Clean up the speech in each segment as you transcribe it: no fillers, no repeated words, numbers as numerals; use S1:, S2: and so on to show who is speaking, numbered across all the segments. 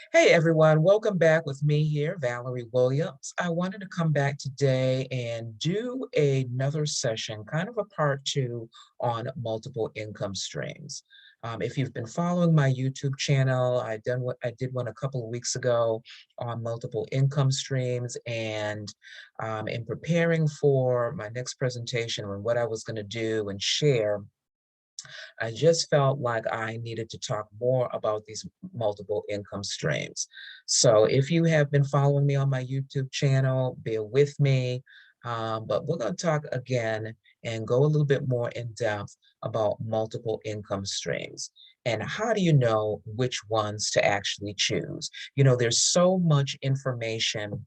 S1: Hey everyone, welcome back with me here, Valerie Williams. I wanted to come back today and do another session, kind of a part two on multiple income streams. If you've been following my YouTube channel, I did one a couple of weeks ago on multiple income streams, and in preparing for my next presentation and what I was going to do and share, I just felt like I needed to talk more about these multiple income streams. So if you have been following me on my YouTube channel, bear with me. But we're going to talk again and go a little bit more in depth about multiple income streams. And how do you know which ones to actually choose? You know, there's so much information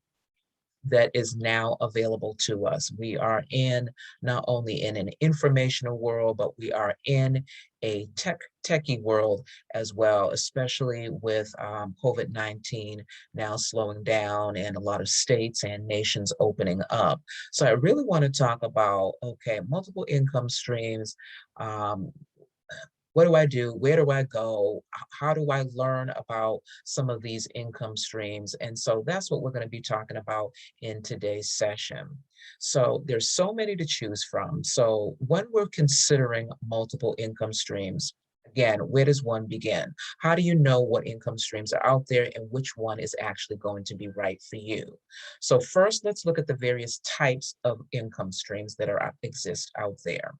S1: that is now available to us. We are in not only in an informational world, but we are in a techie world as well, especially with COVID-19 now slowing down and a lot of states and nations opening up. So I really want to talk about, okay, multiple income streams. Um, what do I do? Where do I go? How do I learn about some of these income streams? And so that's what we're going to be talking about in today's session. So there's so many to choose from. So when we're considering multiple income streams, again, where does one begin? How do you know what income streams are out there and which one is actually going to be right for you? So first, let's look at the various types of income streams that exist out there.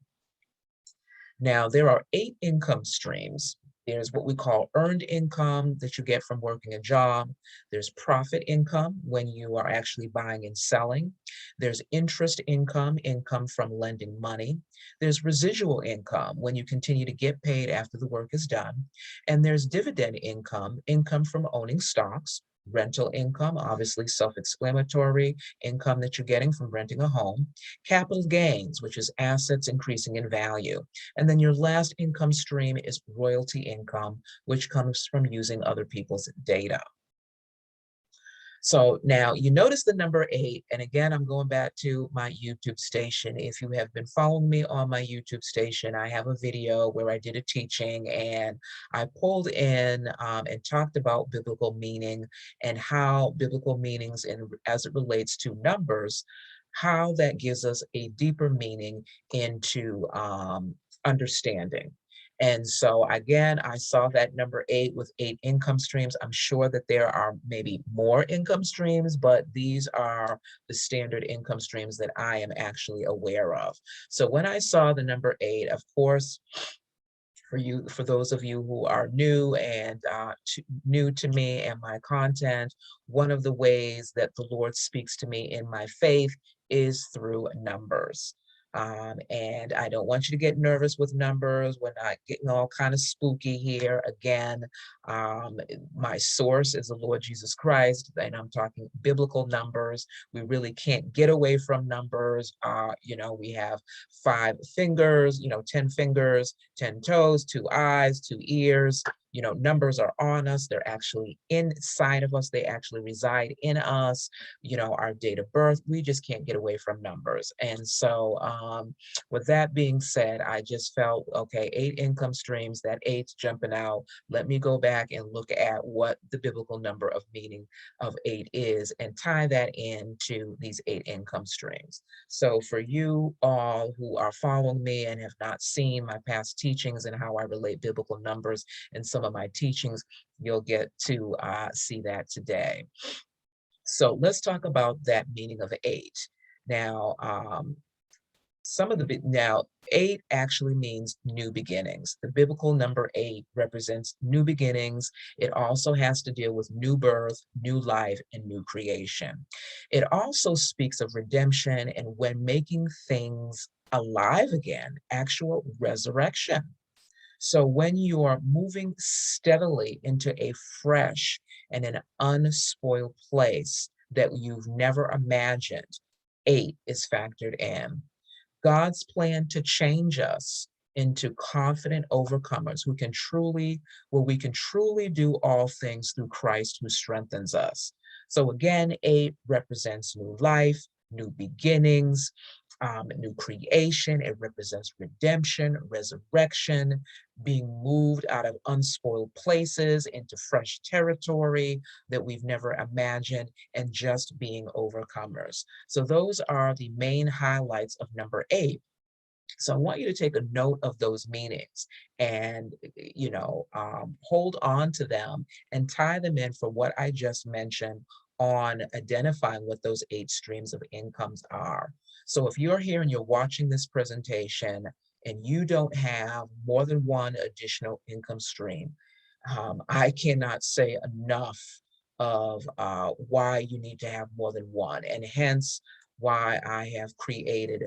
S1: Now, there are 8 income streams. There's what we call earned income that you get from working a job. There's profit income when you are actually buying and selling. There's interest income, income from lending money. There's residual income when you continue to get paid after the work is done. And there's dividend income, income from owning stocks. Rental income, obviously self-explanatory, income that you're getting from renting a home. Capital gains, which is assets increasing in value. And then your last income stream is royalty income, which comes from using other people's data. So now you notice the number 8, and again, I'm going back to my YouTube station. If you have been following me on my YouTube station, I have a video where I did a teaching and I pulled in and talked about biblical meaning and how biblical meanings as it relates to numbers, how that gives us a deeper meaning into understanding. And so again, I saw that number 8 with 8 income streams. I'm sure that there are maybe more income streams, but these are the standard income streams that I am actually aware of. So when I saw the number 8, of course, for those of you who are new and new to me and my content, one of the ways that the Lord speaks to me in my faith is through numbers. And I don't want you to get nervous with numbers. We're not getting all kind of spooky here. Again, my source is the Lord Jesus Christ, and I'm talking biblical numbers. We really can't get away from numbers. We have 5 fingers, 10 fingers, 10 toes, 2 eyes, 2 ears. Numbers are on us. They're actually inside of us. They actually reside in us. Our date of birth, we just can't get away from numbers. And so with that being said, I just felt, okay, 8 income streams, that 8's jumping out. Let me go back and look at what the biblical number of meaning of 8 is and tie that into these 8 income streams. So for you all who are following me and have not seen my past teachings and how I relate biblical numbers in some of my teachings, you'll get to see that today. So let's talk about that meaning of 8. Now, now 8 actually means new beginnings. The biblical number 8 represents new beginnings. It also has to deal with new birth, new life, and new creation. It also speaks of redemption and when making things alive again, actual resurrection. So when you are moving steadily into a fresh and an unspoiled place that you've never imagined, 8 is factored in. God's plan to change us into confident overcomers where we can truly do all things through Christ who strengthens us. So again, 8 represents new life, new beginnings. new creation. It represents redemption, resurrection, being moved out of unspoiled places into fresh territory that we've never imagined, and just being overcomers. So those are the main highlights of number 8. So I want you to take a note of those meanings and, hold on to them and tie them in for what I just mentioned on identifying what those 8 streams of incomes are. So if you're here and you're watching this presentation and you don't have more than one additional income stream, I cannot say enough of why you need to have more than one, and hence why I have created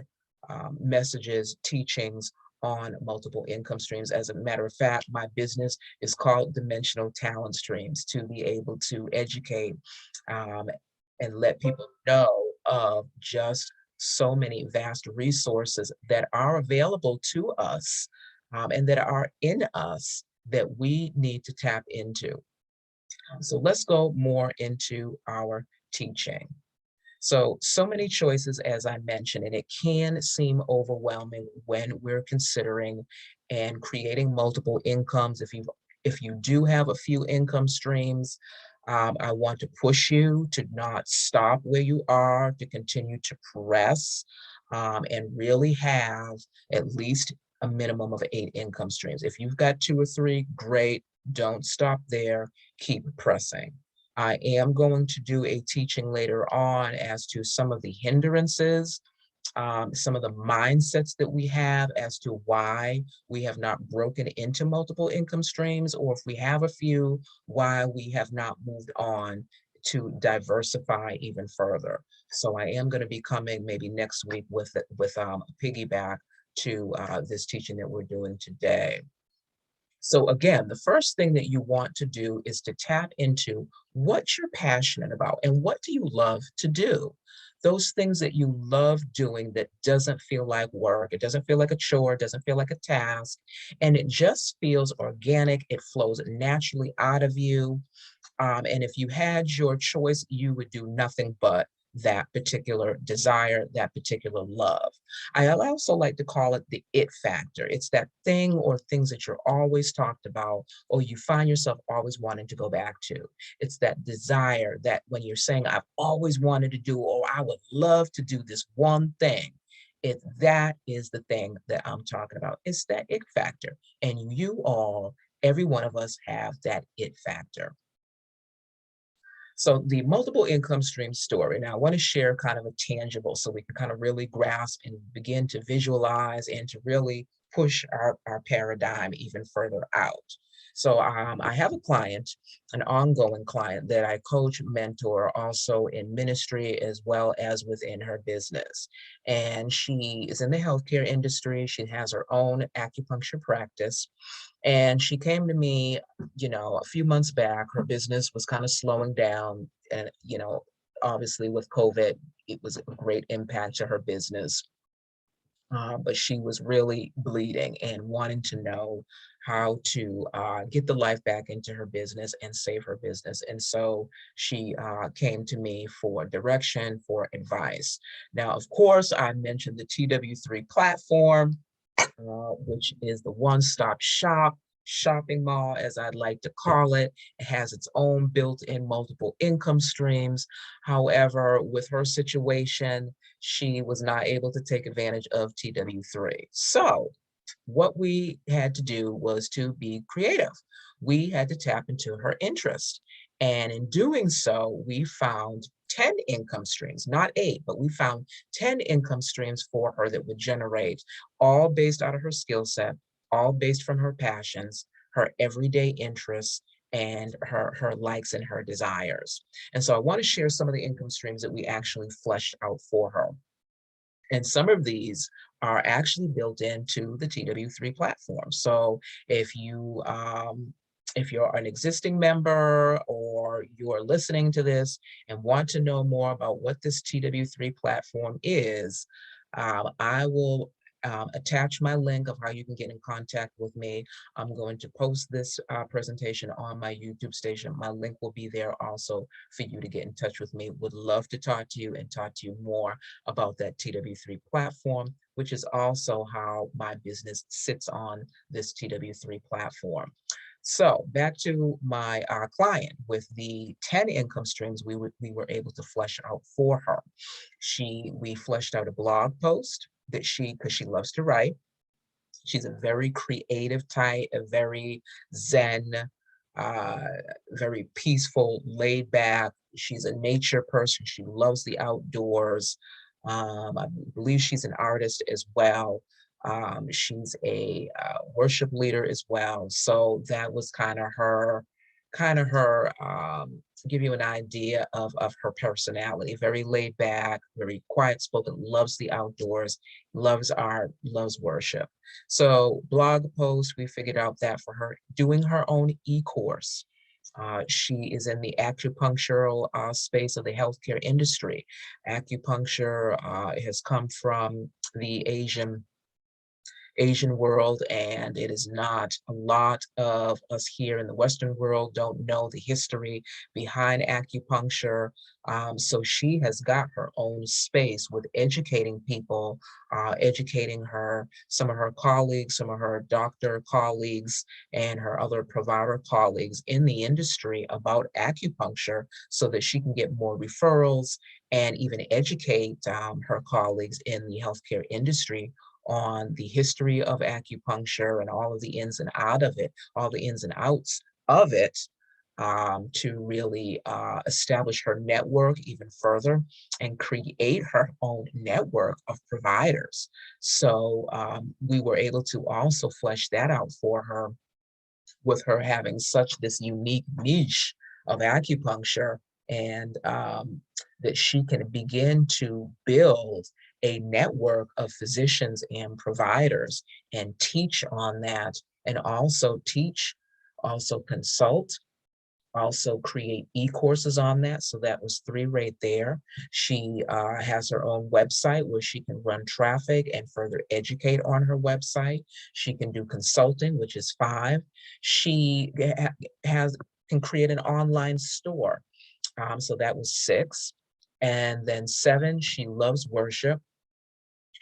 S1: messages, teachings on multiple income streams. As a matter of fact, my business is called Dimensional Talent Streams, to be able to educate um, and let people know of just so many vast resources that are available to us, and that are in us that we need to tap into. So let's go more into our teaching. So many choices, as I mentioned, and it can seem overwhelming when we're considering and creating multiple incomes. If you do have a few income streams, I want to push you to not stop where you are, to continue to press, and really have at least a minimum of 8 income streams. If you've got 2 or 3, great. Don't stop there. Keep pressing. I am going to do a teaching later on as to some of the hindrances, some of the mindsets that we have as to why we have not broken into multiple income streams, or if we have a few, why we have not moved on to diversify even further. So I am going to be coming maybe next week with a piggyback to this teaching that we're doing today. So again, the first thing that you want to do is to tap into what you're passionate about and what do you love to do. Those things that you love doing that doesn't feel like work, it doesn't feel like a chore, it doesn't feel like a task, and it just feels organic, it flows naturally out of you. And if you had your choice, you would do nothing but that particular desire, that particular love. I also like to call it the it factor. It's that thing or things that you're always talked about, or you find yourself always wanting to go back to. It's that desire that when you're saying, I've always wanted to do, or I would love to do this one thing. That is the thing that I'm talking about. It's that it factor. And every one of us have that it factor. So the multiple income stream story. Now I want to share kind of a tangible so we can kind of really grasp and begin to visualize and to really push our paradigm even further out. So I have a client, an ongoing client that I coach, mentor also in ministry as well as within her business. And she is in the healthcare industry. She has her own acupuncture practice. And she came to me, a few months back. Her business was kind of slowing down. And, obviously with COVID, it was a great impact to her business. But she was really bleeding and wanting to know how to get the life back into her business and save her business. And so she came to me for direction, for advice. Now, of course, I mentioned the TW3 platform, which is the one-stop shop shopping mall, as I'd like to call it. It has its own built-in multiple income streams. However, with her situation, she was not able to take advantage of TW3. So what we had to do was to be creative. We had to tap into her interest. And in doing so, we found 10 income streams, not 8, but we found 10 income streams for her that would generate, all based out of her skill set, all based from her passions, her everyday interests, and her likes and her desires. And so I want to share some of the income streams that we actually fleshed out for her. And some of these are actually built into the TW3 platform. So if you if you're an existing member or you're listening to this and want to know more about what this TW3 platform is, I will attach my link of how you can get in contact with me. I'm going to post this presentation on my YouTube station. My link will be there also for you to get in touch with me. Would love to talk to you and talk to you more about that TW3 platform, which is also how my business sits on this TW3 platform. So back to my client with the 10 income streams we were able to flesh out for her. We fleshed out a blog post that because she loves to write. She's a very creative type, a very zen, uh, very peaceful, laid back. She's a nature person. She loves the outdoors. I believe she's an artist as well. She's a worship leader as well. So that was kind of her, to give you an idea of her personality. Very laid back, very quiet spoken, loves the outdoors, loves art, loves worship. So blog post, we figured out that for her, doing her own e-course. She is in the acupunctural space of the healthcare industry. Acupuncture has come from the Asian world, and it is not a lot of us here in the Western world don't know the history behind acupuncture. So she has got her own space with educating people, educating some of her colleagues, some of her doctor colleagues, and her other provider colleagues in the industry about acupuncture so that she can get more referrals and even educate her colleagues in the healthcare industry on the history of acupuncture and all of the ins and out of it, all the ins and outs of it, to really establish her network even further and create her own network of providers. So we were able to also flesh that out for her with her having such this unique niche of acupuncture, and that she can begin to build a network of physicians and providers and teach on that, and also teach, also consult, also create e-courses on that. So that was 3 right there. She has her own website where she can run traffic and further educate on her website. She can do consulting, which is 5. She has can create an online store. So that was 6. And then 7, she loves worship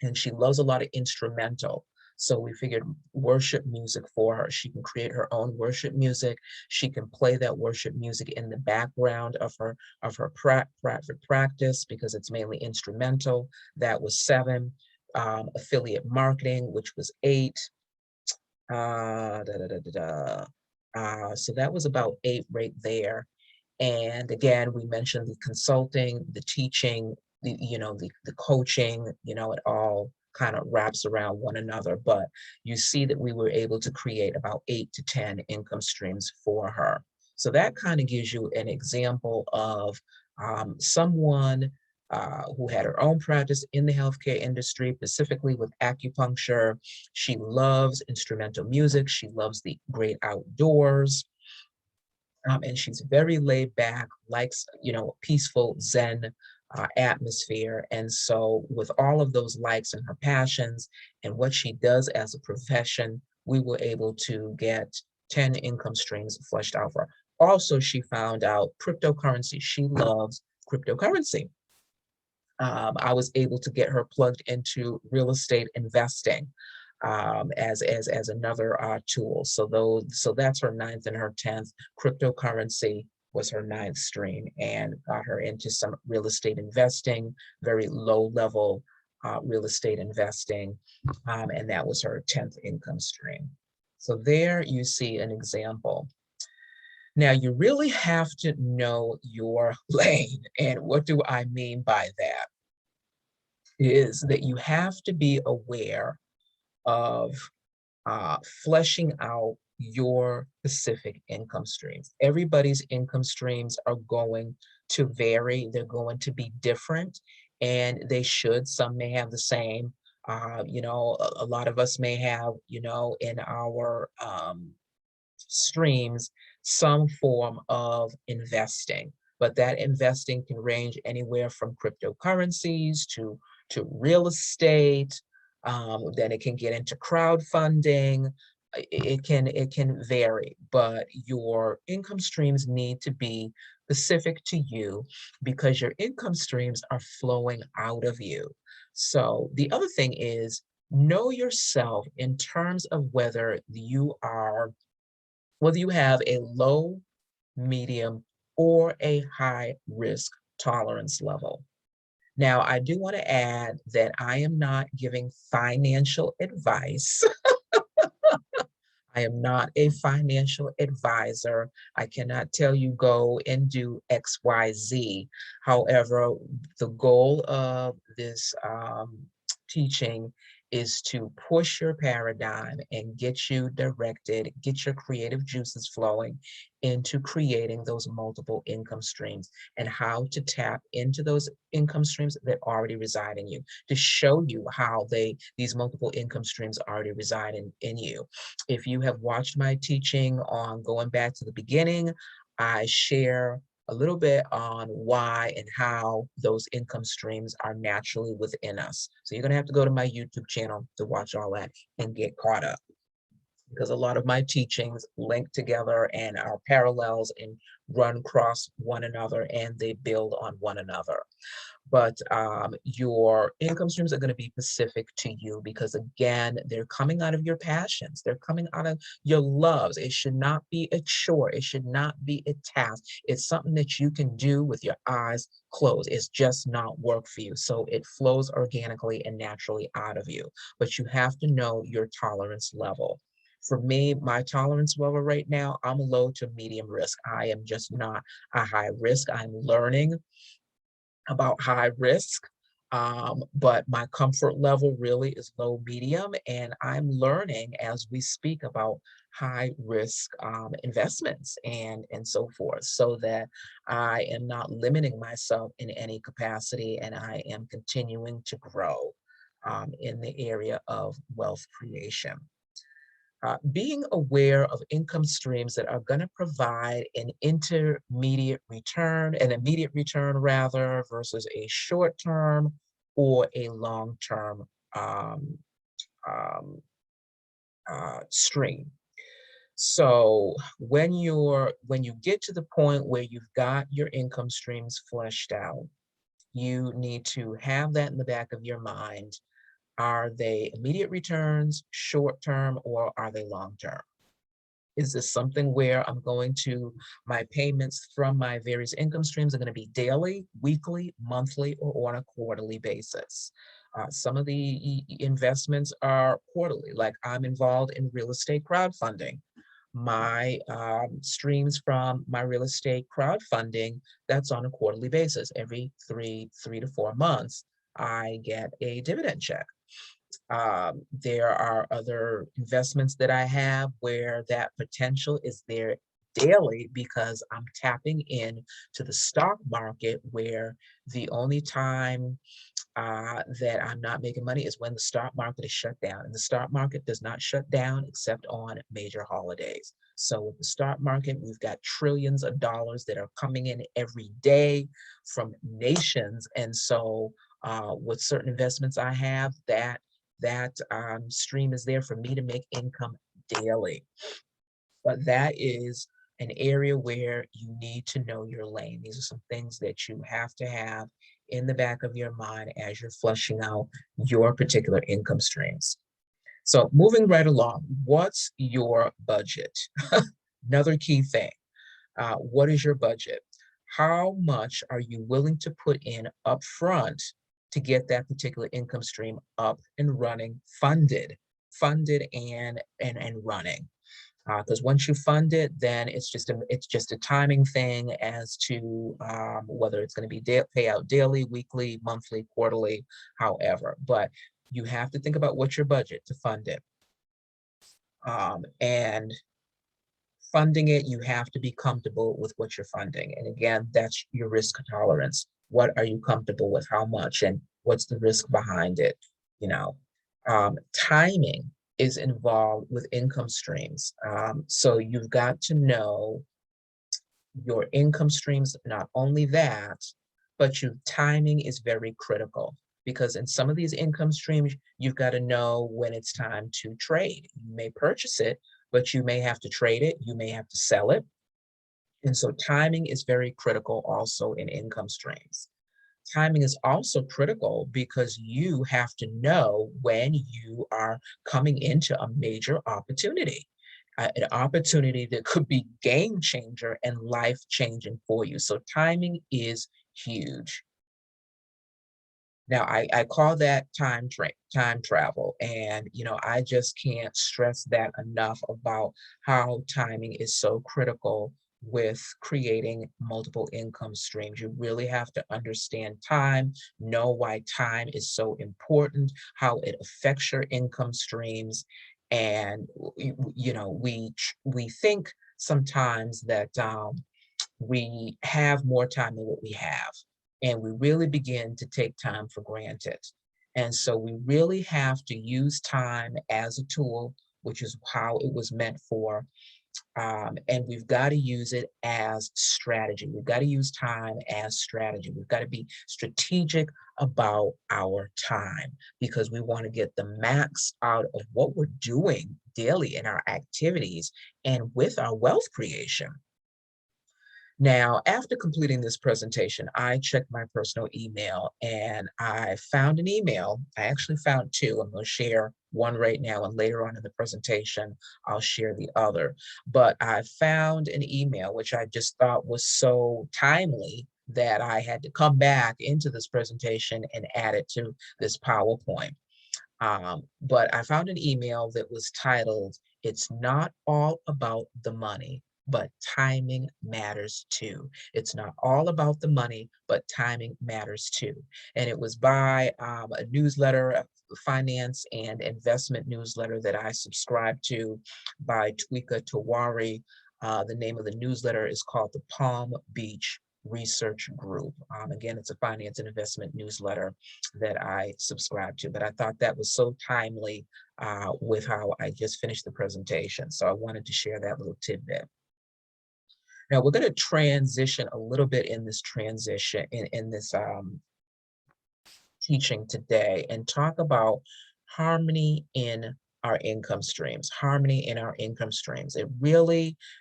S1: and she loves a lot of instrumental. So we figured worship music for her. She can create her own worship music. She can play that worship music in the background of her private practice because it's mainly instrumental. That was 7. Affiliate marketing, which was 8. Da, da, da, da, da. So that was about 8 right there. And again, we mentioned the consulting, the teaching, the coaching, it all kind of wraps around one another. But you see that we were able to create about 8 to 10 income streams for her. So that kind of gives you an example of someone who had her own practice in the healthcare industry, specifically with acupuncture. She loves instrumental music. She loves the great outdoors. And she's very laid back, likes, peaceful Zen atmosphere. And so with all of those likes and her passions and what she does as a profession, we were able to get 10 income streams fleshed out for her. Also, she found out cryptocurrency. She loves cryptocurrency. I was able to get her plugged into real estate investing as another tool. So that's her 9th and her 10th. Cryptocurrency was her 9th stream, and got her into some real estate investing, very low level real estate investing, and that was her 10th income stream. So there you see an example. Now you really have to know your lane, and what do I mean by that? Is that you have to be aware of fleshing out your specific income streams. Everybody's income streams are going to vary. They're going to be different, and they should. Some may have the same. A lot of us may have, in our streams, some form of investing. But that investing can range anywhere from cryptocurrencies to real estate, Then it can get into crowdfunding. It can vary, but your income streams need to be specific to you because your income streams are flowing out of you. So the other thing is know yourself in terms of whether you have a low, medium, or a high risk tolerance level. Now, I do want to add that I am not giving financial advice. I am not a financial advisor. I cannot tell you go and do XYZ. However, the goal of this teaching is to push your paradigm and get you directed, get your creative juices flowing into creating those multiple income streams and how to tap into those income streams that already reside in you, to show you how these multiple income streams already reside in you. If you have watched my teaching on going back to the beginning, I share a little bit on why and how those income streams are naturally within us. So you're going to have to go to my YouTube channel to watch all that and get caught up because a lot of my teachings link together and are parallels and run cross one another and they build on one another. But your income streams are going to be specific to you because, again, they're coming out of your passions. They're coming out of your loves. It should not be a chore. It should not be a task. It's something that you can do with your eyes closed. It's just not work for you. So it flows organically and naturally out of you. But you have to know your tolerance level. For me, my tolerance level right now, I'm low to medium risk. I am just not a high risk. I'm learning about high risk, but my comfort level really is low medium, and I'm learning as we speak about high risk investments and so forth, so that I am not limiting myself in any capacity, and I am continuing to grow in the area of wealth creation. Being aware of income streams that are going to provide an immediate return rather, versus a short term or a long term um, um, stream. So when you get to the point where you've got your income streams fleshed out, you need to have that in the back of your mind. Are they immediate returns, short term, or are they long term? Is this something where my payments from my various income streams are going to be daily, weekly, monthly, or on a quarterly basis? Some of the investments are quarterly, like I'm involved in real estate crowdfunding. My streams from my real estate crowdfunding, that's on a quarterly basis. Every three to 4 months, I get a dividend check. There are other investments that I have where that potential is there daily because I'm tapping in to the stock market, where the only time that I'm not making money is when the stock market is shut down. And the stock market does not shut down except on major holidays. So with the stock market, we've got trillions of dollars that are coming in every day from nations. And so with certain investments I have, that stream is there for me to make income daily. But that is an area where you need to know your lane. These are some things that you have to have in the back of your mind as you're fleshing out your particular income streams. So moving right along, what's your budget? Another key thing. What is your budget? How much are you willing to put in upfront to get that particular income stream up and running, funded and running? Because once you fund it, then it's just a timing thing as to whether it's going to be pay out daily, weekly, monthly, quarterly, however. But you have to think about what's your budget to fund it. And funding it, you have to be comfortable with what you're funding. And again, that's your risk tolerance. What are you comfortable with? How much? And what's the risk behind it? You know, timing is involved with income streams. So you've got to know your income streams. Not only that, but your timing is very critical. because in some of these income streams, you've got to know when it's time to trade. You may purchase it, but you may have to trade it, you may have to sell it. And so timing is very critical also in income streams. Timing is also critical because you have to know when you are coming into a major opportunity, an opportunity that could be game changer and life changing for you. So timing is huge. Now, I call that time travel, and I just can't stress that enough about how timing is so critical with creating multiple income streams. You really have to understand time, know why time is so important, how it affects your income streams, and we think sometimes that we have more time than what we have. And we really begin to take time for granted. And so we really have to use time as a tool, which is how it was meant for. And we've got to use it as strategy. We've got to use time as strategy. We've got to be strategic about our time because we want to get the max out of what we're doing daily in our activities and with our wealth creation. Now, after completing this presentation, I checked my personal email and I found an email. I actually found two. I'm going to share one right now, and later on in the presentation, I'll share the other. But I found an email which I just thought was so timely that I had to come back into this presentation and add it to this PowerPoint. But I found an email that was titled, "It's Not All About the Money, but Timing Matters Too." It's not all about the money, but timing matters too. And it was by a newsletter, a finance and investment newsletter that I subscribe to by Twika Tawari. The name of the newsletter is called the Palm Beach Research Group. Again, it's a finance and investment newsletter that I subscribe to, but I thought that was so timely with how I just finished the presentation. So I wanted to share that little tidbit. Now we're going to transition a little bit in this teaching today and talk about harmony in our income streams. Harmony in our income streams.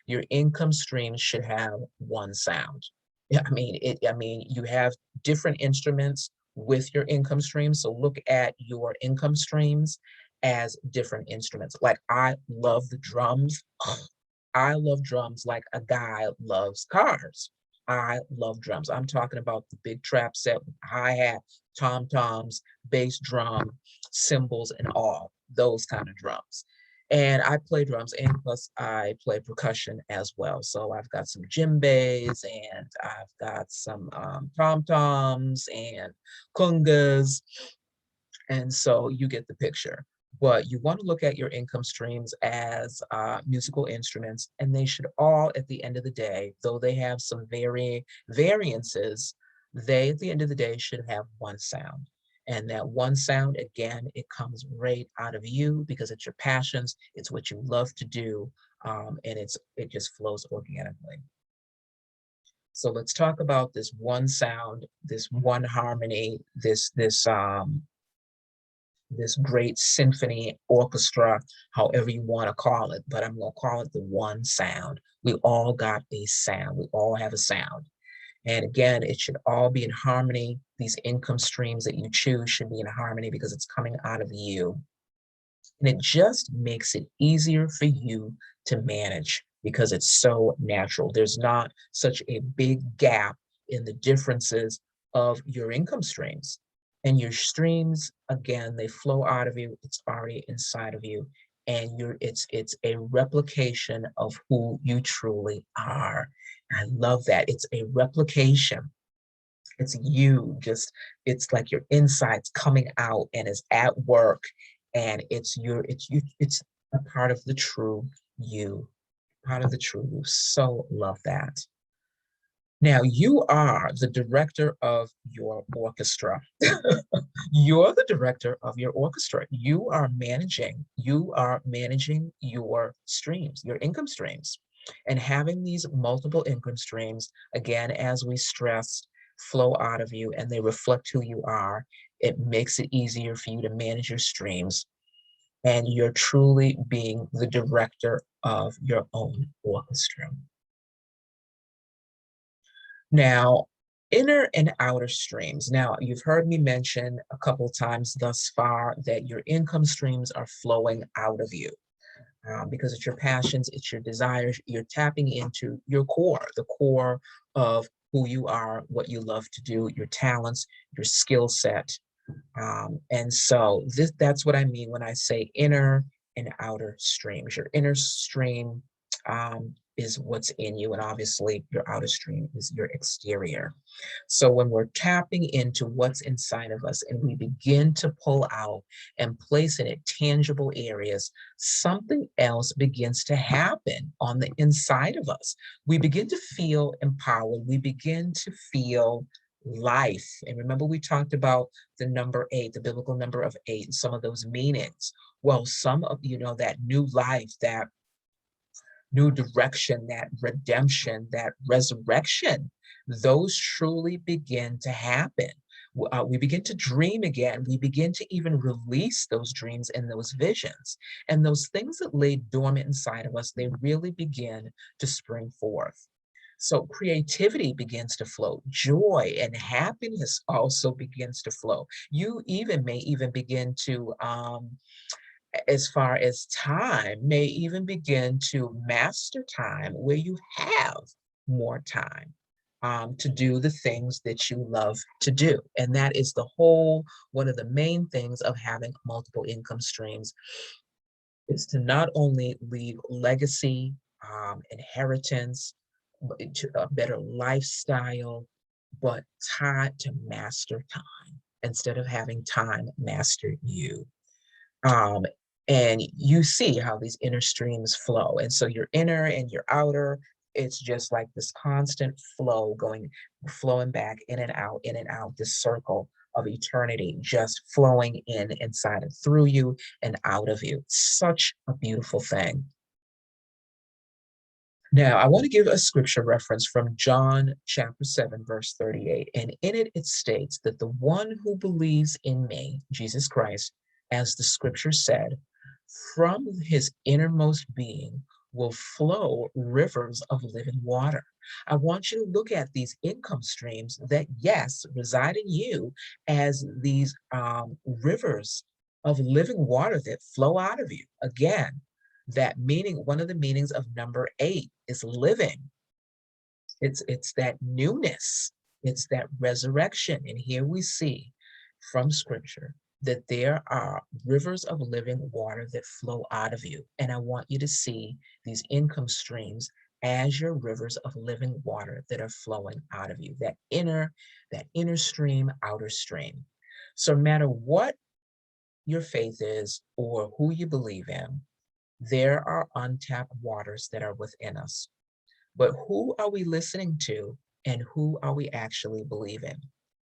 S1: Your income streams should have one sound. Yeah, you have different instruments with your income streams. So look at your income streams as different instruments. Like I love the drums. I love drums like a guy loves cars. I love drums. I'm talking about the big trap set with hi-hat, tom-toms, bass drum, cymbals, and all those kind of drums. And I play drums, and plus I play percussion as well. So I've got some djembes, and I've got some tom-toms and congas, and so you get the picture. But you want to look at your income streams as musical instruments, and they should all, at the end of the day, though they have some variances, they, at the end of the day, should have one sound. And that one sound, again, it comes right out of you because it's your passions, it's what you love to do, and it just flows organically. So let's talk about this one sound, this one harmony, this great symphony, orchestra, however you want to call it, but I'm going to call it the one sound. We all got a sound. We all have a sound. And again, it should all be in harmony. These income streams that you choose should be in harmony because it's coming out of you. And it just makes it easier for you to manage because it's so natural. There's not such a big gap in the differences of your income streams. And your streams, again, they flow out of you. It's already inside of you. And it's a replication of who you truly are. I love that. It's a replication. It's you, just it's like your insides coming out and is at work, and it's a part of the true you, part of the true you. So love that. Now you are the director of your orchestra. You're the director of your orchestra. You are managing your streams, your income streams. And having these multiple income streams, again, as we stressed, flow out of you and they reflect who you are. It makes it easier for you to manage your streams, and you're truly being the director of your own orchestra. Now, inner and outer streams. Now, you've heard me mention a couple times thus far that your income streams are flowing out of you, because it's your passions, it's your desires. You're tapping into your core, the core of who you are, what you love to do, your talents, your skill set. And so that's what I mean when I say inner and outer streams. Your inner stream is what's in you, and obviously your outer stream is your exterior. So when we're tapping into what's inside of us and we begin to pull out and place it in tangible areas, something else begins to happen on the inside of us. We begin to feel empowered. We begin to feel life. And remember, we talked about the number eight, the biblical number of eight, and some of those meanings. Well, some of, that new life, that new direction, that redemption, that resurrection, those truly begin to happen. We begin to dream again. We begin to even release those dreams and those visions. And those things that lay dormant inside of us, they really begin to spring forth. So creativity begins to flow. Joy and happiness also begins to flow. You even may even begin to as far as time, may even begin to master time where you have more time to do the things that you love to do. And that is one of the main things of having multiple income streams, is to not only leave legacy, inheritance, to a better lifestyle, but time to master time instead of having time master you. Um, and you see how these inner streams flow. And so your inner and your outer, it's just like this constant flow flowing back in and out, this circle of eternity just flowing in, inside and through you and out of you. Such a beautiful thing. Now, I want to give a scripture reference from John chapter 7, verse 38. And in it, it states that the one who believes in me, Jesus Christ, as the scripture said, from his innermost being will flow rivers of living water. I want you to look at these income streams that, yes, reside in you as these rivers of living water that flow out of you. Again, that meaning, one of the meanings of number eight is living. It's that newness, it's that resurrection. And here we see from scripture that there are rivers of living water that flow out of you. And I want you to see these income streams as your rivers of living water that are flowing out of you. That inner stream, outer stream. So no matter what your faith is or who you believe in, there are untapped waters that are within us. But who are we listening to, and who are we actually believing?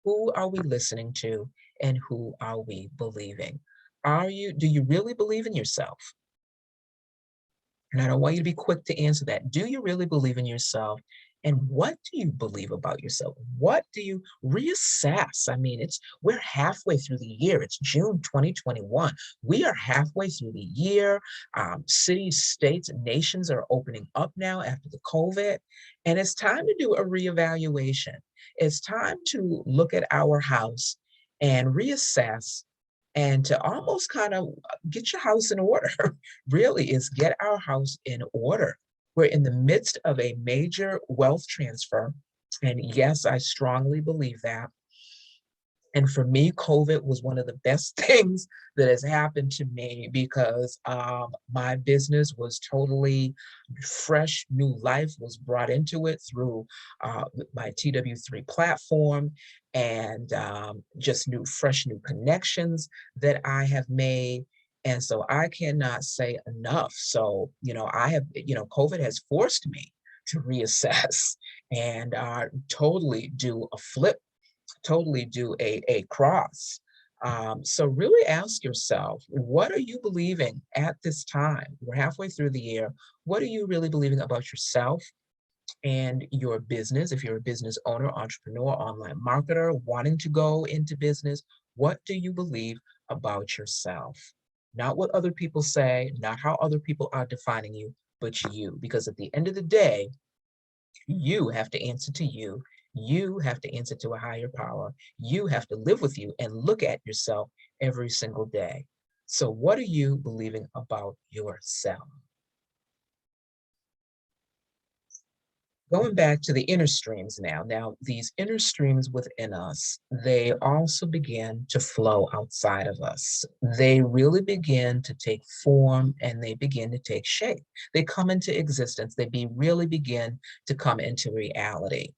S1: Who are we listening to, and who are we believing? Do you really believe in yourself? And I don't want you to be quick to answer that. Do you really believe in yourself? And what do you believe about yourself? What do you reassess? I mean, we're halfway through the year. It's June 2021. We are halfway through the year. Cities, states, and nations are opening up now after the COVID. And it's time to do a reevaluation. It's time to look at our house and reassess, and to almost kind of get your house in order. Really, is get our house in order. We're in the midst of a major wealth transfer. And yes, I strongly believe that. And for me, COVID was one of the best things that has happened to me, because my business was totally fresh. New life was brought into it through my TW3 platform, and just fresh new connections that I have made. And so I cannot say enough. So, COVID has forced me to reassess and totally do a flip, totally do a cross. So really ask yourself, what are you believing at this time? We're halfway through the year. What are you really believing about yourself? and your business, if you're a business owner, entrepreneur, online marketer, wanting to go into business, what do you believe about yourself? Not what other people say, not how other people are defining you, but you. Because at the end of the day, you have to answer to you. You have to answer to a higher power. You have to live with you and look at yourself every single day. So, what are you believing about yourself? Going back to the inner streams now. Now, these inner streams within us, they also begin to flow outside of us. They really begin to take form and they begin to take shape. They come into existence. Really begin to come into reality.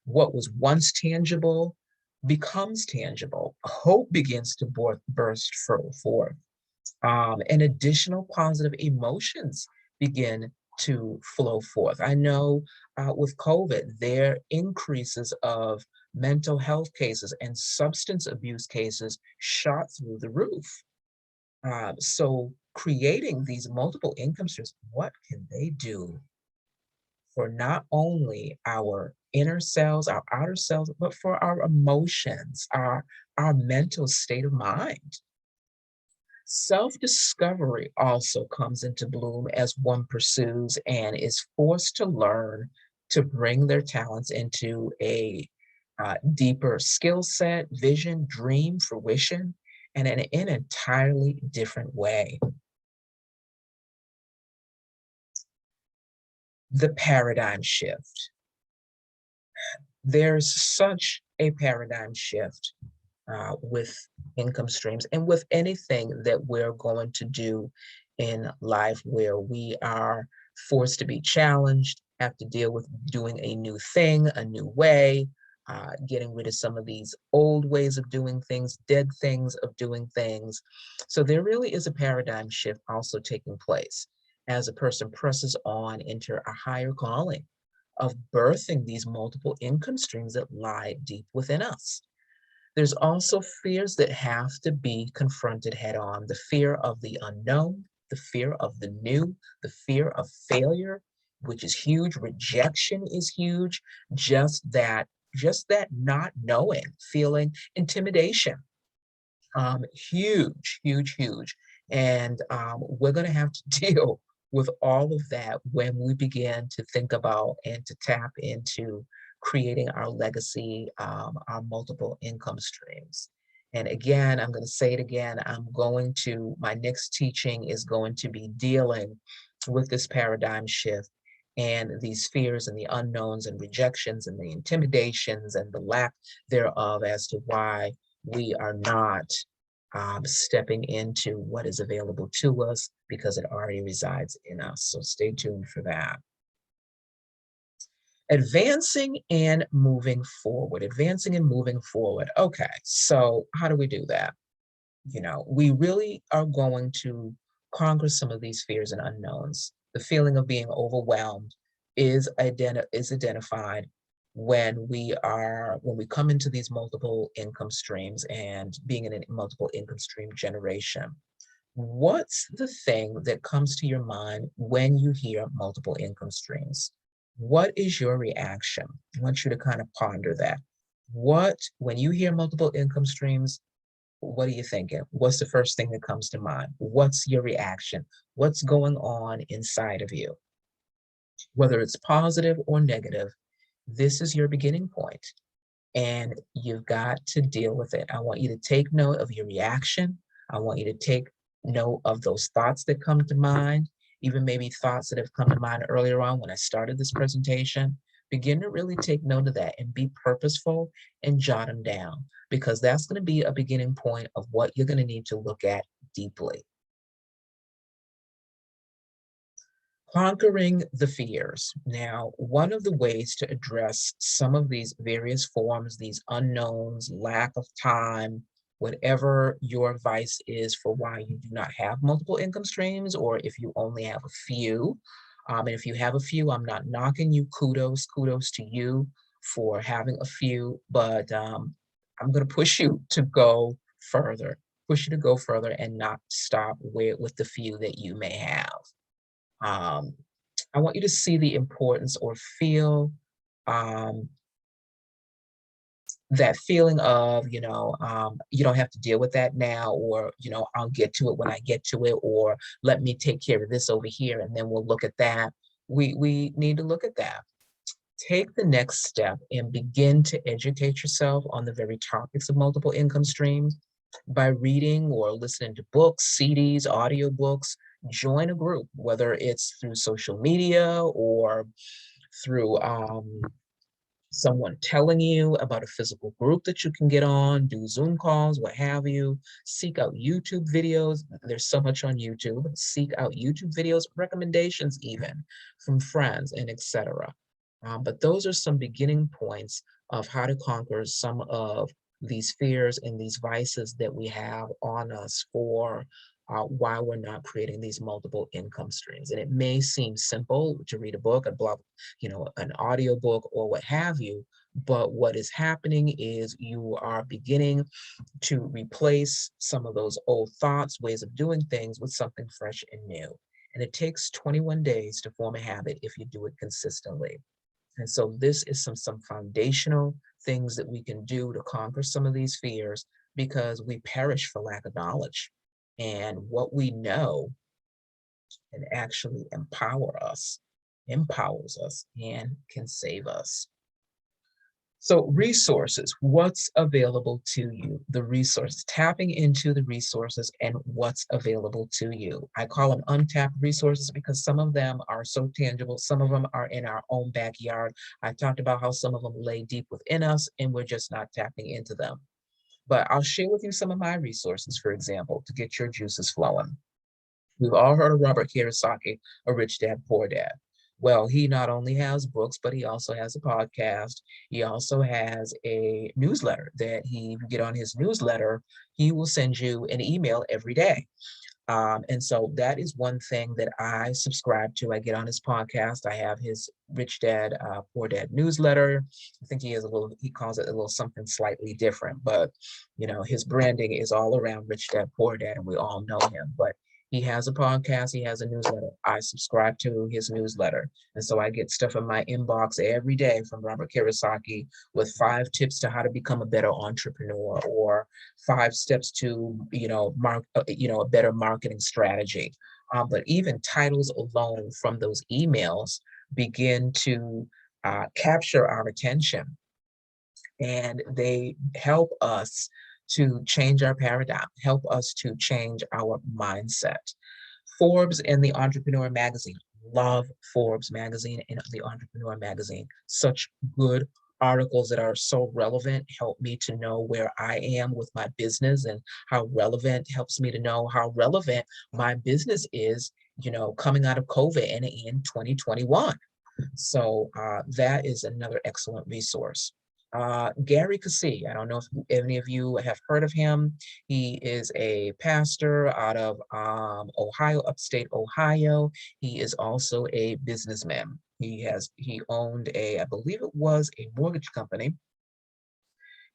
S1: What was once tangible becomes tangible. Hope begins to burst forth, and additional positive emotions begin to flow forth. I know with COVID, there increases of mental health cases and substance abuse cases shot through the roof. So creating these multiple income streams, what can they do for not only our inner selves, our outer selves, but for our emotions, our mental state of mind? Self-discovery also comes into bloom as one pursues and is forced to learn to bring their talents into a deeper skill set, vision, dream, fruition, and in an entirely different way. The paradigm shift. There's such a paradigm shift with income streams and with anything that we're going to do in life where we are forced to be challenged, have to deal with doing a new thing, a new way, getting rid of some of these old ways of doing things, dead things of doing things. So there really is a paradigm shift also taking place as a person presses on into a higher calling of birthing these multiple income streams that lie deep within us. There's also fears that have to be confronted head on. The fear of the unknown, the fear of the new, the fear of failure, which is huge. Rejection is huge. Just that not knowing, feeling intimidation. Huge, huge, huge. And we're going to have to deal with all of that when we begin to think about and to tap into creating our legacy, our multiple income streams. And again, I'm going to say it again. My next teaching is going to be dealing with this paradigm shift and these fears and the unknowns and rejections and the intimidations and the lack thereof as to why we are not stepping into what is available to us because it already resides in us. So stay tuned for that. Advancing and moving forward. Advancing and moving forward. Okay, so how do we do that? We really are going to conquer some of these fears and unknowns. The feeling of being overwhelmed is identified when we come into these multiple income streams and being in a multiple income stream generation. What's the thing that comes to your mind when you hear multiple income streams? What is your reaction? I want you to kind of ponder that. When you hear multiple income streams, what are you thinking? What's the first thing that comes to mind? What's your reaction? What's going on inside of you? Whether it's positive or negative, this is your beginning point, and you've got to deal with it. I want you to take note of your reaction. I want you to take note of those thoughts that come to mind, even maybe thoughts that have come to mind earlier on when I started this presentation. Begin to really take note of that and be purposeful and jot them down, because that's going to be a beginning point of what you're going to need to look at deeply. Conquering the fears. Now, one of the ways to address some of these various forms, these unknowns, lack of time, whatever your advice is for why you do not have multiple income streams, or if you only have a few. And if you have a few, I'm not knocking you. Kudos to you for having a few, but I'm going to push you to go further, and not stop with the few that you may have. Um, I want you to see the importance or feel um, that feeling of, you don't have to deal with that now, or, I'll get to it when I get to it, or let me take care of this over here and then we'll look at that. We need to look at that. Take the next step and begin to educate yourself on the very topics of multiple income streams by reading or listening to books, CDs, audiobooks. Join a group, whether it's through social media or through someone telling you about a physical group that you can get on, do Zoom calls, what have you. Seek out YouTube videos. There's so much on YouTube. Seek out YouTube videos, recommendations even from friends, and etc. But those are some beginning points of how to conquer some of these fears and these vices that we have on us for why we're not creating these multiple income streams. And it may seem simple to read a book, a blog, an audio book or what have you, but what is happening is you are beginning to replace some of those old thoughts, ways of doing things with something fresh and new. And it takes 21 days to form a habit if you do it consistently. And so this is some foundational things that we can do to conquer some of these fears because we perish for lack of knowledge. And what we know can actually empowers us, and can save us. So resources, what's available to you? The resource, tapping into the resources and what's available to you. I call them untapped resources because some of them are so tangible. Some of them are in our own backyard. I talked about how some of them lay deep within us and we're just not tapping into them. But I'll share with you some of my resources, for example, to get your juices flowing. We've all heard of Robert Kiyosaki, A Rich Dad, Poor Dad. Well, he not only has books, but he also has a podcast. He also has a newsletter that if you get on his newsletter, he will send you an email every day. And so that is one thing that I subscribe to. I get on his podcast. I have his Rich Dad, Poor Dad newsletter. I think he calls it a little something slightly different, but his branding is all around Rich Dad, Poor Dad, and we all know him. But he has a podcast, he has a newsletter. I subscribe to his newsletter. And so I get stuff in my inbox every day from Robert Kiyosaki with 5 tips to how to become a better entrepreneur, or 5 steps to, a better marketing strategy. But even titles alone from those emails begin to capture our attention, and they help us to change our paradigm, help us to change our mindset. Forbes and the Entrepreneur Magazine. Love Forbes magazine and the Entrepreneur Magazine. Such good articles that are so relevant, help me to know where I am with my business, and how relevant helps me to know how relevant my business is, coming out of COVID and in 2021. So that is another excellent resource. Gary Cassie, I don't know if any of you have heard of him. He is a pastor out of Ohio, upstate Ohio. He is also a businessman. He owned I believe it was a mortgage company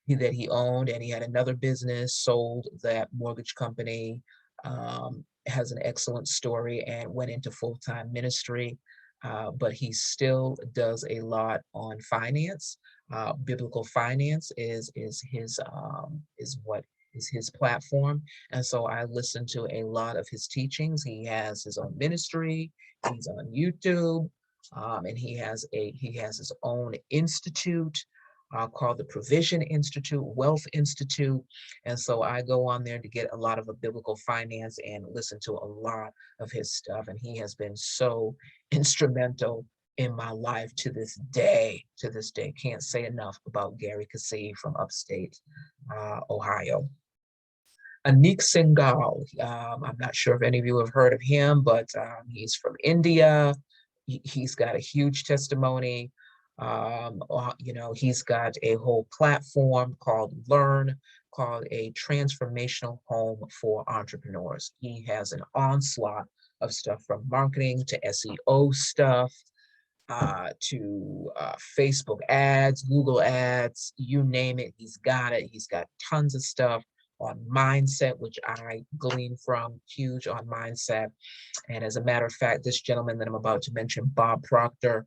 S1: that he owned, and he had another business, sold that mortgage company, has an excellent story, and went into full-time ministry. But he still does a lot on finance. Biblical finance is his platform, and so I listen to a lot of his teachings. He has his own ministry. He's on YouTube, and he has his own institute called the Provision Institute, Wealth Institute. And so I go on there to get a lot of the biblical finance and listen to a lot of his stuff. And he has been so instrumental in my life to this day. To this day, can't say enough about Gary Cassie from upstate Ohio. Anik Singhal. I'm not sure if any of you have heard of him, but he's from India. He's got a huge testimony. He's got a whole platform called Learn, called a transformational home for entrepreneurs. He has an onslaught of stuff from marketing to SEO stuff, to Facebook ads, Google ads, you name it, he's got it. He's got tons of stuff. on mindset, which I glean from, huge on mindset. And as a matter of fact, this gentleman that I'm about to mention, Bob Proctor,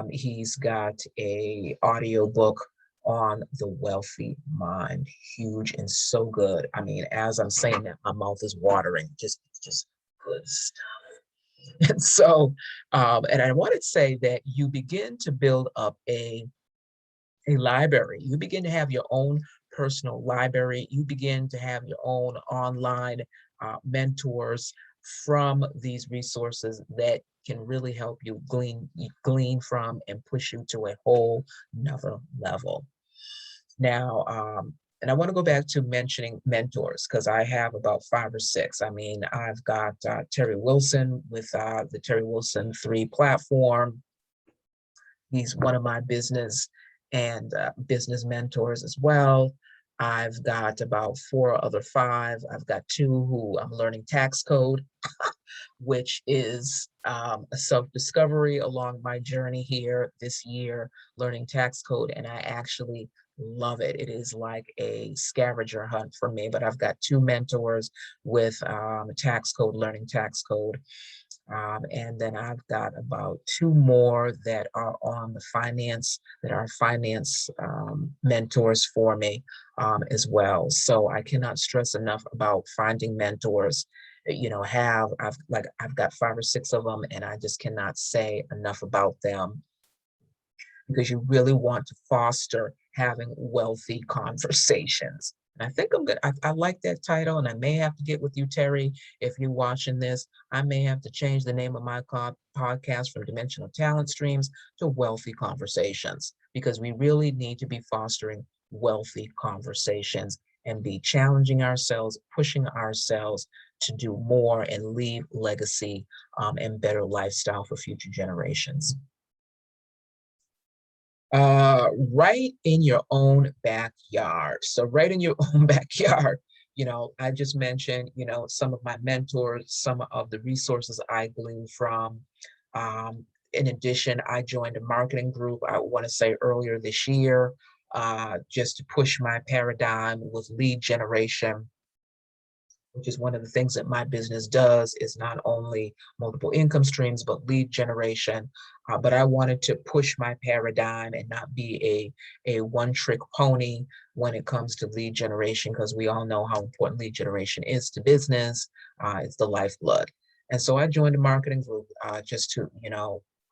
S1: he's got a audio book on the wealthy mind. Huge and so good. I mean, as I'm saying that, my mouth is watering. Just good stuff. And so, and I want to say that you begin to build up a library. You begin to have your own personal library. You begin to have your own online mentors from these resources that can really help you glean from and push you to a whole another level. Now, and I want to go back to mentioning mentors because I have about 5 or 6. I mean, I've got Terry Wilson with the Terry Wilson 3 platform. He's one of my business and business mentors as well. I've got about 4 other 5. I've got 2 who I'm learning tax code, which is a self-discovery along my journey here this year, learning tax code, and I actually love it. It is like a scavenger hunt for me, but I've got 2 mentors with tax code, learning tax code. And then I've got about 2 more that are on the finance, that are finance mentors for me as well. So I cannot stress enough about finding mentors. You know, I've got 5 or 6 of them, and I just cannot say enough about them because you really want to foster having wealthy conversations. And I think I'm good. I like that title, and I may have to get with you, Terry, if you're watching this. I may have to change the name of my podcast from Dimensional Talent Streams to Wealthy Conversations, because we really need to be fostering wealthy conversations and be challenging ourselves, pushing ourselves to do more and leave legacy and better lifestyle for future generations. Right in your own backyard. So right in your own backyard, I just mentioned, some of my mentors, some of the resources I gleaned from. In addition, I joined a marketing group, I want to say earlier this year, just to push my paradigm with lead generation, which is one of the things that my business does, is not only multiple income streams, but lead generation. But I wanted to push my paradigm and not be a one-trick pony when it comes to lead generation, because we all know how important lead generation is to business. It's the lifeblood. And so I joined a marketing group just to,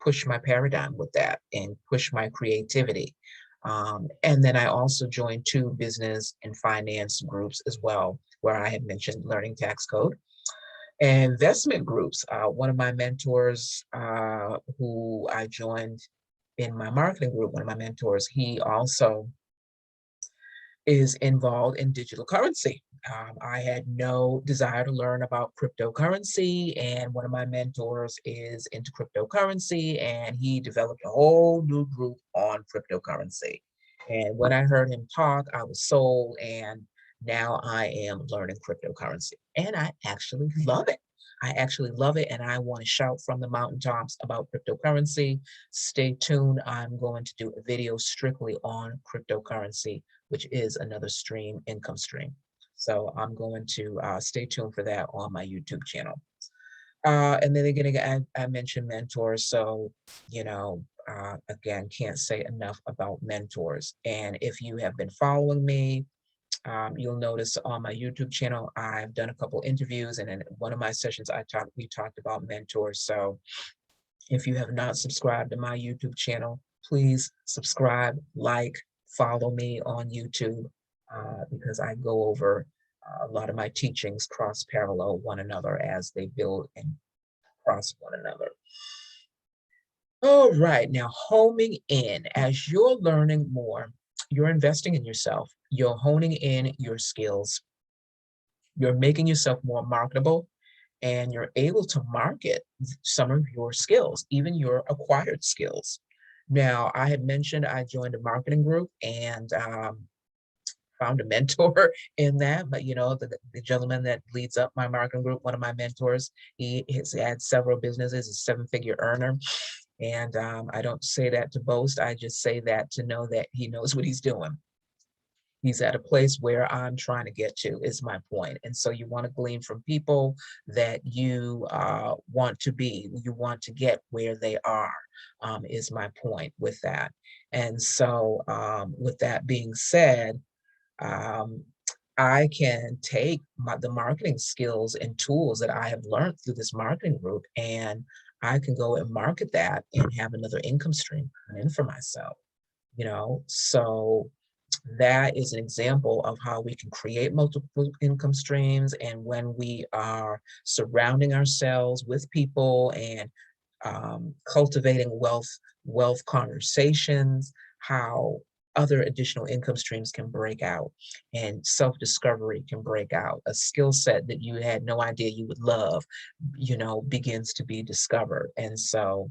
S1: push my paradigm with that and push my creativity. And then I also joined 2 business and finance groups as well, where I had mentioned learning tax code. And investment groups, one of my mentors who I joined in my marketing group, one of my mentors, he also is involved in digital currency. I had no desire to learn about cryptocurrency, and one of my mentors is into cryptocurrency, and he developed a whole new group on cryptocurrency. And when I heard him talk, I was sold, and now I am learning cryptocurrency, and I actually love it. I actually love it, and I want to shout from the mountaintops about cryptocurrency. Stay tuned. I'm going to do a video strictly on cryptocurrency, which is another income stream. So I'm going to stay tuned for that on my YouTube channel. And then again, I mentioned mentors. So, again, can't say enough about mentors. And if you have been following me, you'll notice on my YouTube channel, I've done a couple interviews, and in one of my sessions, we talked about mentors. So if you have not subscribed to my YouTube channel, please subscribe, like, follow me on YouTube, because I go over a lot of my teachings cross parallel one another as they build and cross one another. All right, now homing in. As you're learning more, you're investing in yourself, you're honing in your skills, you're making yourself more marketable, and you're able to market some of your skills, even your acquired skills. Now, I had mentioned I joined a marketing group and found a mentor in that, but the gentleman that leads up my marketing group, one of my mentors, he has had several businesses, a 7-figure earner. And I don't say that to boast. I just say that to know that he knows what he's doing. He's at a place where I'm trying to get to, is my point. And so you want to glean from people that you want to be, you want to get where they are, is my point with that. And so, with that being said, um, I can take the marketing skills and tools that I have learned through this marketing group, and I can go and market that and have another income stream come in for myself, you know? So that is an example of how we can create multiple income streams. And when we are surrounding ourselves with people and cultivating wealth conversations, how other additional income streams can break out and self-discovery can break out. A skill set that you had no idea you would love, begins to be discovered. And so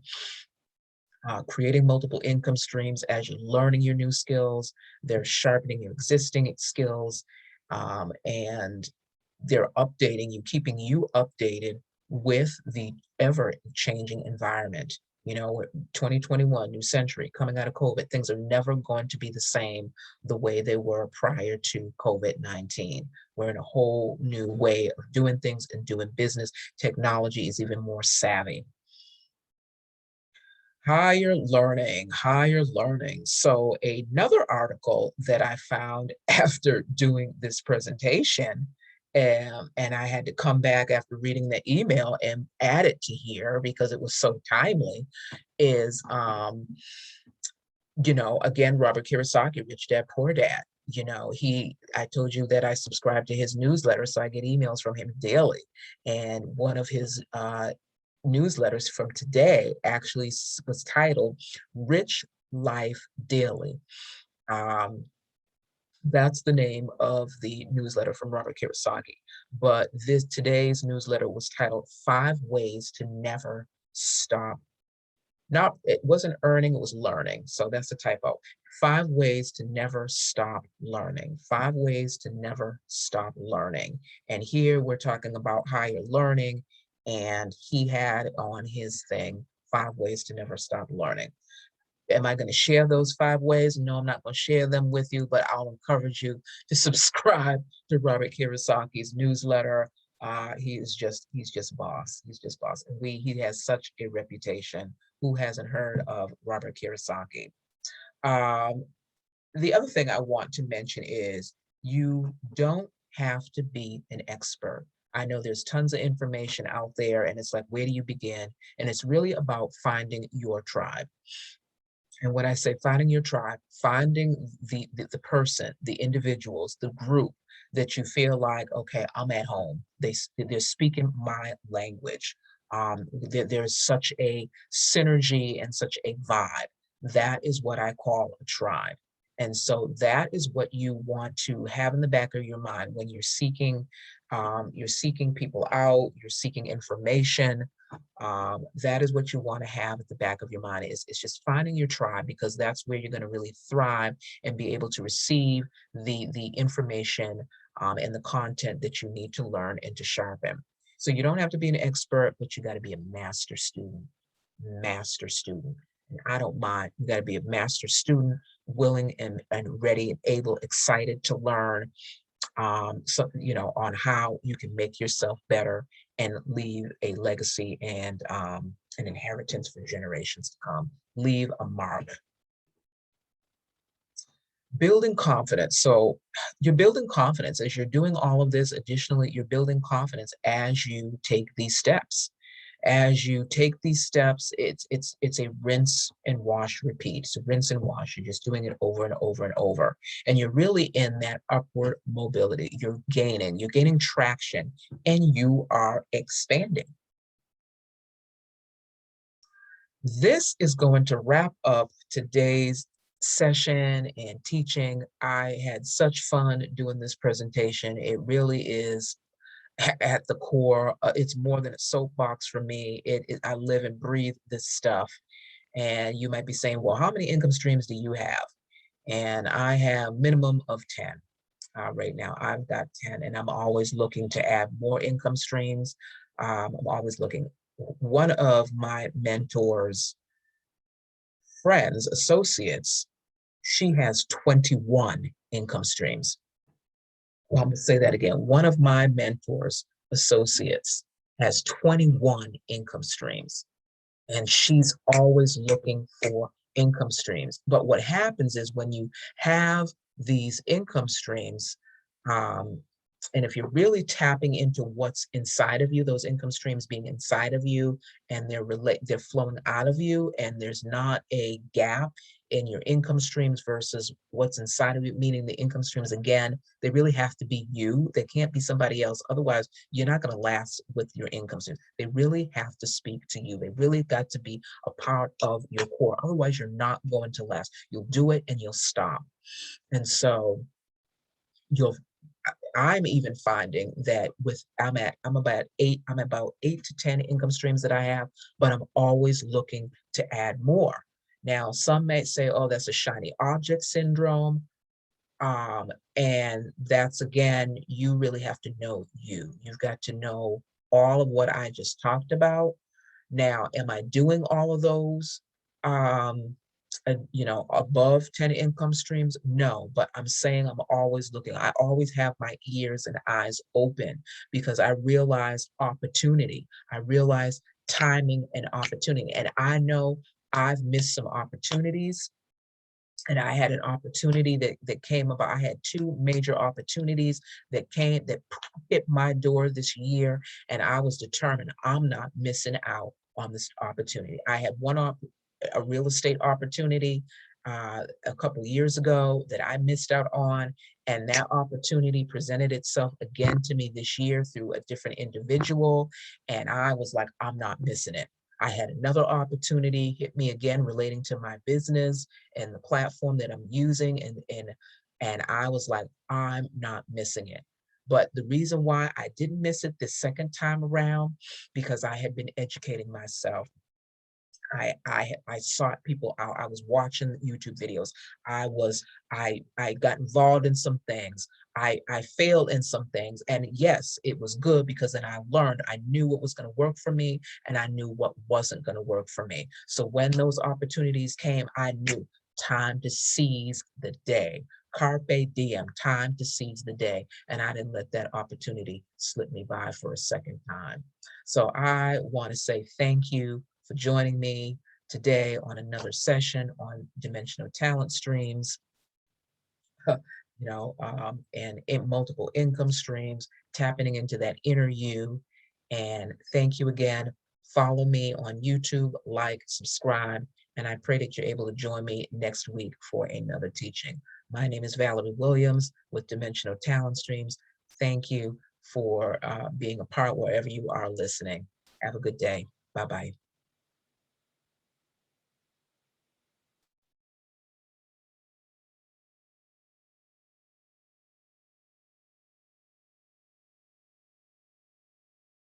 S1: creating multiple income streams as you're learning your new skills, they're sharpening your existing skills, and they're updating you, keeping you updated with the ever changing environment. 2021, new century, coming out of COVID, things are never going to be the same the way they were prior to COVID-19. We're in a whole new way of doing things and doing business. Technology is even more savvy. Higher learning, higher learning. So another article that I found after doing this presentation, and I had to come back after reading the email and add it to here because it was so timely, is again, Robert Kiyosaki, Rich Dad Poor Dad. I told you that I subscribe to his newsletter, so I get emails from him daily. And one of his newsletters from today actually was titled Rich Life Daily. That's the name of the newsletter from Robert Kiyosaki. But today's newsletter was titled 5 Ways to Never Stop. Not, it wasn't earning, it was learning. So that's a typo. 5 ways to never stop learning. 5 ways to never stop learning. And here we're talking about higher learning. And he had on his thing, 5 ways to never stop learning. Am I going to share those 5 ways? No, I'm not going to share them with you, but I'll encourage you to subscribe to Robert Kiyosaki's newsletter. He's just boss. He's just boss. And he has such a reputation. Who hasn't heard of Robert Kiyosaki? The other thing I want to mention is you don't have to be an expert. I know there's tons of information out there, and it's like, where do you begin? And it's really about finding your tribe. And when I say finding your tribe, finding the person, the individuals, the group that you feel like, okay, I'm at home. They're speaking my language. There's such a synergy and such a vibe. That is what I call a tribe. And so that is what you want to have in the back of your mind when you're seeking people out, you're seeking information. That is what you want to have at the back of your mind. It's just finding your tribe, because that's where you're going to really thrive and be able to receive the information and the content that you need to learn and to sharpen. So you don't have to be an expert, but you got to be a master student. Master student. And I don't mind. You got to be a master student, willing and ready and able, excited to learn, on how you can make yourself better and leave a legacy and an inheritance for generations to come. Leave a mark. Building confidence. So you're building confidence as you're doing all of this. Additionally, you're building confidence as you take these steps. As you take these steps, it's a rinse and wash, repeat. It's a rinse and wash. You're just doing it over and over and over. And you're really in that upward mobility. You're gaining traction, and you are expanding. This is going to wrap up today's session and teaching. I had such fun doing this presentation. It really is at the core. It's more than a soapbox for me. I live and breathe this stuff. And you might be saying, well, how many income streams do you have? And I have minimum of 10. Right now, I've got 10, and I'm always looking to add more income streams. I'm always looking. One of my mentors' friends, associates, she has 21 income streams. Well, I'm going to say that again. One of my mentors, associates, has 21 income streams, and she's always looking for income streams. But what happens is when you have these income streams, um, and if you're really tapping into what's inside of you, those income streams being inside of you, and they're flowing out of you, and there's not a gap in your income streams versus what's inside of you, meaning the income streams, again, they really have to be you. They can't be somebody else. Otherwise, you're not going to last with your income streams. They really have to speak to you. They really got to be a part of your core. Otherwise, you're not going to last. You'll do it and you'll stop. And so you'll I'm even finding that I'm about 8 to 10 income streams that I have, but I'm always looking to add more. Now, some may say, oh, that's a shiny object syndrome. And that's, again, you really have to know you. You've got to know all of what I just talked about. Now, am I doing all of those, above 10 income streams? No, but I'm saying I'm always looking. I always have my ears and eyes open because I realize opportunity. I realize timing and opportunity. And I know I've missed some opportunities, and I had an opportunity that came about. I had two major opportunities that hit my door this year, and I was determined I'm not missing out on this opportunity. I had a real estate opportunity a couple years ago that I missed out on, and that opportunity presented itself again to me this year through a different individual, and I was like, I'm not missing it. I had another opportunity hit me again relating to my business and the platform that I'm using, and I was like, I'm not missing it. But the reason why I didn't miss it the second time around, because I had been educating myself. I sought people out. I was watching YouTube videos. I got involved in some things. I failed in some things. And yes, it was good because then I learned. I knew what was going to work for me and I knew what wasn't going to work for me. So when those opportunities came, I knew time to seize the day. Carpe diem, time to seize the day. And I didn't let that opportunity slip me by for a second time. So I want to say thank you for joining me today on another session on dimensional talent streams, and in multiple income streams, tapping into that inner you. And thank you again. Follow me on YouTube, like, subscribe, and I pray that you're able to join me next week for another teaching. My name is Valerie Williams with Dimensional Talent Streams. Thank you for being a part wherever you are listening. Have a good day. Bye-bye.